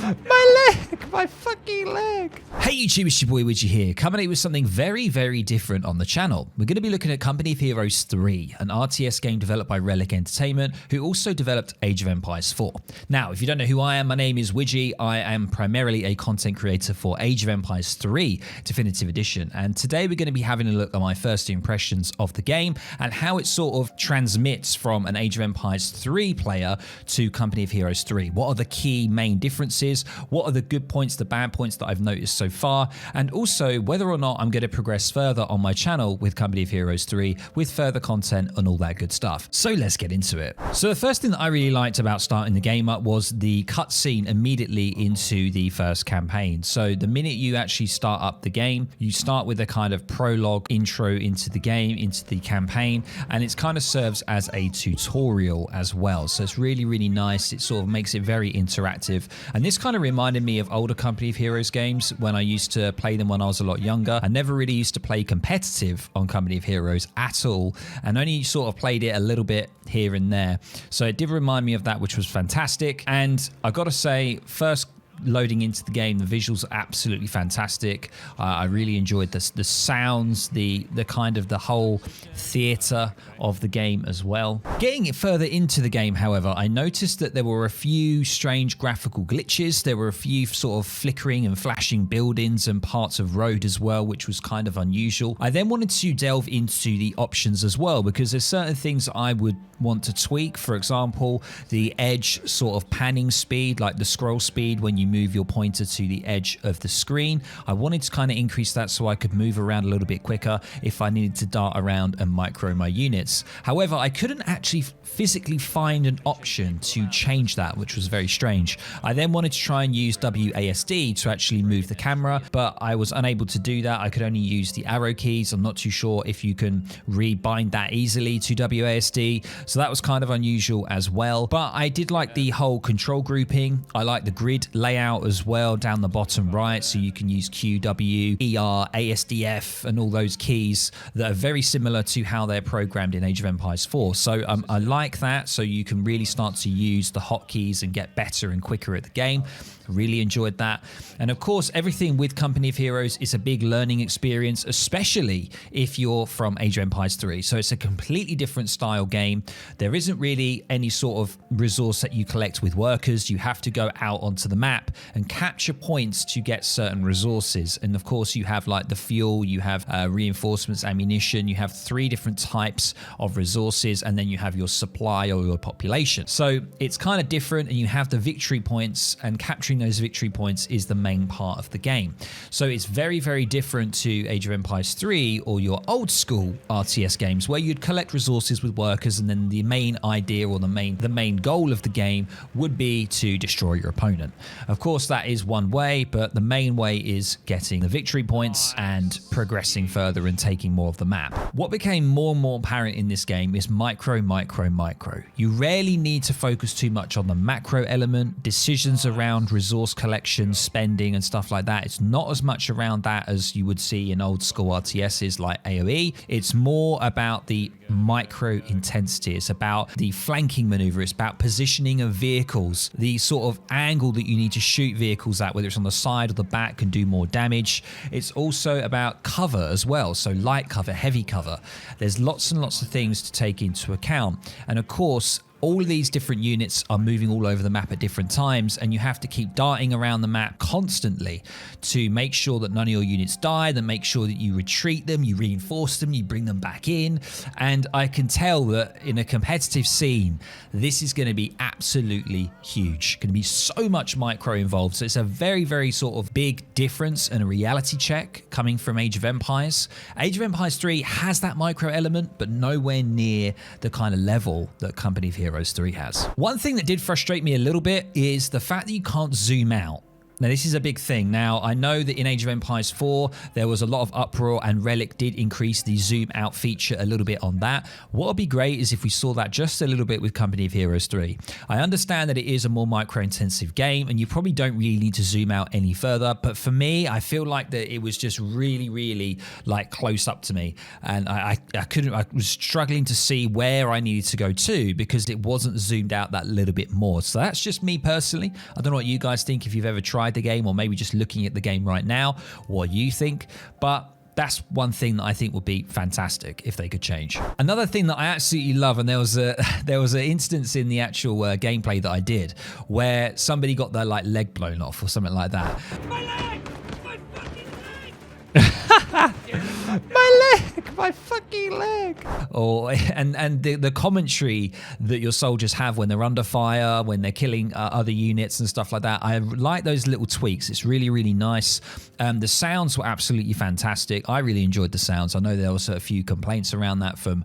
My leg! My fucking leg! Hey YouTube, it's your boy Widgie here, coming at you with something very, very different on the channel. We're going to be looking at Company of Heroes 3, an RTS game developed by Relic Entertainment, who also developed Age of Empires 4. Now, if you don't know who I am, my name is Widgie. I am primarily a content creator for Age of Empires 3 Definitive Edition, and today we're going to be having a look at my first impressions of the game and how it sort of transmits from an Age of Empires 3 player to Company of Heroes 3. What are the key main differences? What are the good points, the bad points that I've noticed so far, and also whether or not I'm going to progress further on my channel with Company of Heroes 3 with further content and all that good stuff. So let's get into it. So the first thing that I really liked about starting the game up was the cutscene immediately into the first campaign. So the minute you actually start up the game, you start with a kind of prologue intro into the game, into the campaign, and it kind of serves as a tutorial as well. So it's really, really nice. It sort of makes it very interactive, and this kind of reminded me of older Company of Heroes games when I used to play them when I was a lot younger. I never really used to play competitive on Company of Heroes at all, and only sort of played it a little bit here and there. So it did remind me of that, which was fantastic. And I gotta say, first loading into the game, the visuals are absolutely fantastic. I really enjoyed the sounds, the kind of the whole theater of the game as well. Getting it further into the game, however, I noticed that there were a few strange graphical glitches. There were a few sort of flickering and flashing buildings and parts of road as well, which was kind of unusual. I then wanted to delve into the options as well, because there's certain things I would want to tweak. For example, the edge sort of panning speed, like the scroll speed when you move your pointer to the edge of the screen. I wanted to kind of increase that so I could move around a little bit quicker if I needed to dart around and micro my units. However, I couldn't actually physically find an option to change that, which was very strange. I then wanted to try and use WASD to actually move the camera, but I was unable to do that. I could only use the arrow keys. I'm not too sure if you can rebind that easily to WASD, so that was kind of unusual as well. But I did like the whole control grouping. I like the grid layout as well down the bottom right, so you can use Q, W, ER, ASDF and all those keys that are very similar to how they're programmed in Age of Empires 4. So I like that, so you can really start to use the hotkeys and get better and quicker at the game. Really enjoyed that. And of course, everything with Company of Heroes is a big learning experience, especially if you're from Age of Empires 3. So it's a completely different style game. There isn't really any sort of resource that you collect with workers. You have to go out onto the map and capture points to get certain resources. And of course, you have like the fuel, you have reinforcements, ammunition, you have 3 different types of resources, and then you have your supply or your population. So it's kind of different, and you have the victory points, and capturing those victory points is the main part of the game. So it's very, very different to Age of Empires 3 or your old school RTS games where you'd collect resources with workers, and then the main idea or the main goal of the game would be to destroy your opponent. Of course, that is one way, but the main way is getting the victory points and progressing further and taking more of the map. What became more and more apparent in this game is micro, micro, micro. You rarely need to focus too much on the macro element, decisions around resource collection, spending and stuff like that. It's not as much around that as you would see in old school RTSs like AoE. It's more about the micro intensity. It's about the flanking maneuver. It's about positioning of vehicles, the sort of angle that you need to shoot vehicles at, whether it's on the side or the back, can do more damage. It's also about cover as well. So light cover, heavy cover. There's lots and lots of things to take into account. And of course, all of these different units are moving all over the map at different times, and you have to keep darting around the map constantly to make sure that none of your units die, then make sure that you retreat them, you reinforce them, you bring them back in. And I can tell that in a competitive scene, this is going to be absolutely huge. Going to be so much micro involved. So it's a very, very sort of big difference and a reality check coming from Age of Empires. Age of Empires 3 has that micro element, but nowhere near the kind of level that Company of Heroes 3 has. One thing that did frustrate me a little bit is the fact that you can't zoom out Now, this is a big thing. Now, I know that in Age of Empires 4, there was a lot of uproar and Relic did increase the zoom out feature a little bit on that. What would be great is if we saw that just a little bit with Company of Heroes 3. I understand that it is a more micro-intensive game and you probably don't really need to zoom out any further. But for me, I feel like that it was just really, really like close up to me. And I was struggling to see where I needed to go to because it wasn't zoomed out that little bit more. So that's just me personally. I don't know what you guys think if you've ever tried the game or maybe just looking at the game right now, what you think, but that's one thing that I think would be fantastic if they could change. Another thing that I absolutely love, and there was an instance in the actual gameplay that I did where somebody got their like leg blown off or something like that. My leg! My fucking leg! My leg! My fucking leg! Or and the commentary that your soldiers have when they're under fire, when they're killing other units and stuff like that. I like those little tweaks. It's really, really nice. The sounds were absolutely fantastic. I really enjoyed the sounds. I know there was a few complaints around that from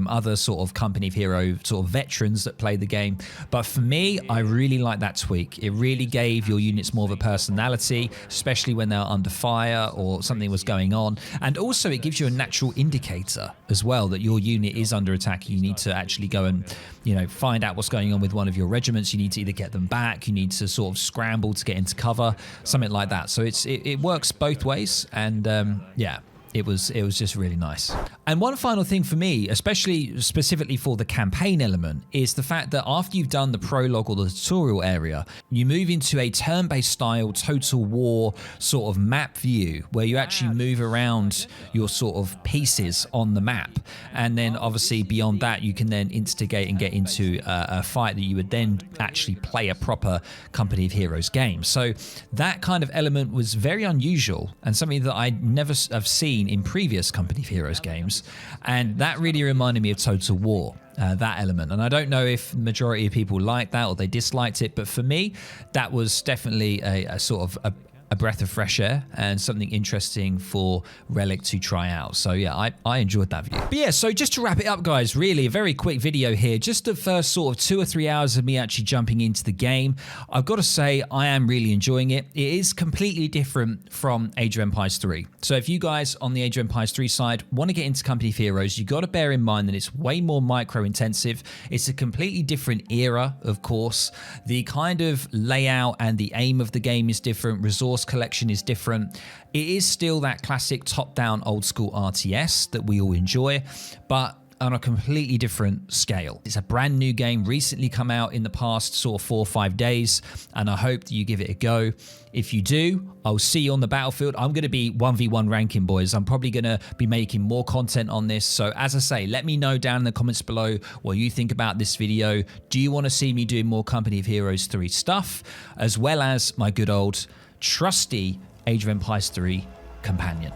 other sort of Company of Hero sort of veterans that play the game. But for me, I really like that tweak. It really gave your units more of a personality, especially when they're under fire or something was going on. And also it gives you a natural indicator as well that your unit is under attack. You need to actually go and, you know, find out what's going on with one of your regiments. You need to either get them back, you need to sort of scramble to get into cover, something like that. So it works both ways, and yeah. It was just really nice. And one final thing for me, especially specifically for the campaign element, is the fact that after you've done the prologue or the tutorial area, you move into a turn-based style Total War sort of map view where you actually move around your sort of pieces on the map. And then obviously beyond that, you can then instigate and get into a fight that you would then actually play a proper Company of Heroes game. So that kind of element was very unusual and something that I never have seen in previous Company of Heroes games, and that really reminded me of Total War, that element. And I don't know if the majority of people liked that or they disliked it, but for me that was definitely a sort of a breath of fresh air and something interesting for Relic to try out. So yeah, I enjoyed that video. But yeah, so just to wrap it up, guys, really a very quick video here. Just the first sort of 2 or 3 hours of me actually jumping into the game. I've got to say, I am really enjoying it. It is completely different from Age of Empires 3. So if you guys on the Age of Empires 3 side want to get into Company of Heroes, you got to bear in mind that it's way more micro intensive. It's a completely different era, of course. The kind of layout and the aim of the game is different. Resource collection is different. It is still that classic top-down old school RTS that we all enjoy, but on a completely different scale. It's a brand new game, recently come out in the past sort of 4 or 5 days, and I hope that you give it a go. If you do, I'll see you on the battlefield. I'm going to be 1v1 ranking, boys. I'm probably going to be making more content on this. So as I say, let me know down in the comments below what you think about this video. Do you want to see me doing more Company of Heroes 3 stuff, as well as my good old trusty Age of Empires 3 companion?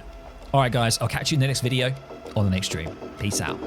All right, guys, I'll catch you in the next video on the next stream. Peace out.